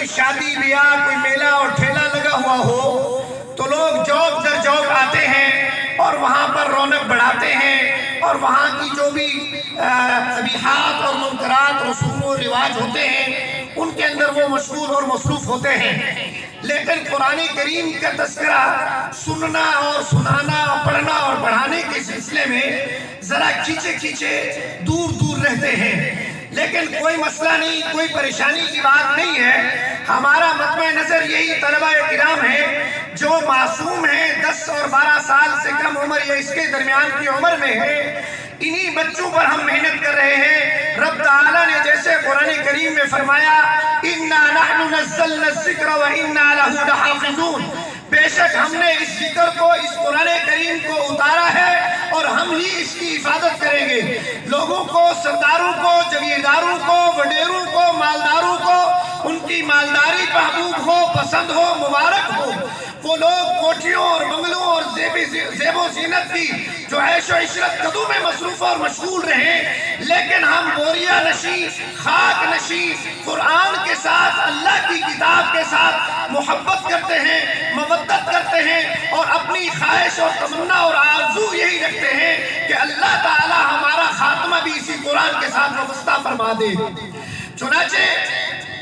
کوئی شادی بیاہ، کوئی میلہ اور ٹھیلا لگا ہوا ہو تو لوگ جوک در جوک آتے ہیں اور وہاں پر رونق بڑھاتے ہیں، اور وہاں کی جو بھی قبیحات اور منکرات رسوم و رواج ہوتے ہیں ان کے اندر وہ مشغول اور مصروف ہوتے ہیں۔ لیکن قرآن کریم کا تذکرہ سننا اور سنانا، پڑھنا اور پڑھانے کے سلسلے میں ذرا کھینچے کھینچے دور دور رہتے ہیں۔ لیکن کوئی مسئلہ نہیں، کوئی پریشانی کی بات نہیں ہے۔ ہمارا مطمع نظر یہی طلبہ کرام ہے جو معصوم ہیں، 10 اور 12 سال سے کم عمر یا اس کے درمیان کی عمر میں ہے، انہی بچوں پر ہم محنت کر رہے ہیں۔ رب تعالیٰ نے جیسے قرآن کریم میں فرمایا اِنَّا نَحْنُ نَزَّلْنَا الذِّكْرَ وَإِنَّا لَهُ لَحَافِظُونَ، بے شک ہم نے اس ذکر کو، اس قرآن کریم کو اتارا ہے اور ہم ہی اس کی حفاظت کریں گے۔ لوگوں کو، سرداروں کو، جگیرداروں کو، وڈیروں کو، مالداروں کو ان کی مالداری محبوب ہو، پسند ہو، مبارک ہو۔ وہ لوگ کوٹھیوں اور بنگلوں اور زیب و زینت کی جو عیش و عشرت قدوں میں مصروف اور مشغول رہیں، لیکن ہم بوریا نشی، خاک نشی، قرآن کے ساتھ، اللہ کی کتاب کے ساتھ محبت کرتے ہیں، مودت کرتے ہیں، اور اپنی خواہش اور تمنا اور آرزو یہی رکھتے ہیں کہ اللہ تعالی ہمارا خاتمہ بھی اسی قرآن کے ساتھ وابستہ فرما دے۔ چنانچہ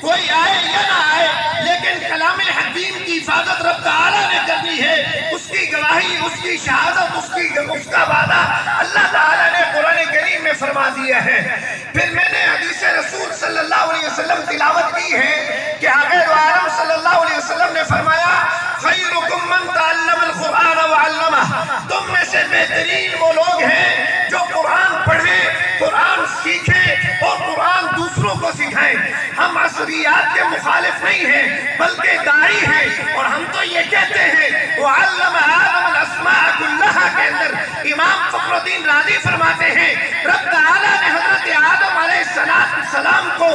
کوئی آئے یا نہ آئے، لیکن کلام حکیم کی حفاظت رب تعالیٰ نے کرنی ہے۔ اس کی گواہی، اس کی شہادت، اس کا وعدہ اللہ تعالیٰ نے قرآن کریم میں فرما دیا ہے۔ پھر میں نے حدیث رسول صلی اللہ علیہ وسلم تلاوت کی ہے کہ آخر عالم صلی اللہ علیہ وسلم نے فرمایا خیرکم من تعلم القرآن وعلمہ، تم میں سے بہترین وہ لوگ ہیں جو قرآن پڑھیں، قرآن سیکھیں اور قرآن دوسروں کو سکھائیں۔ ہم عصریات کے مخالف نہیں ہیں بلکہ داعی ہیں، اور ہم تو یہ کہتے ہیں وَعَلَّمَ آدَمَ الْأَسْمَاءَ كُلَّهَا کے اندر امام فخر الدین رازی فرماتے ہیں رب تعالیٰ نے حضرت آدم علیہ السلام کو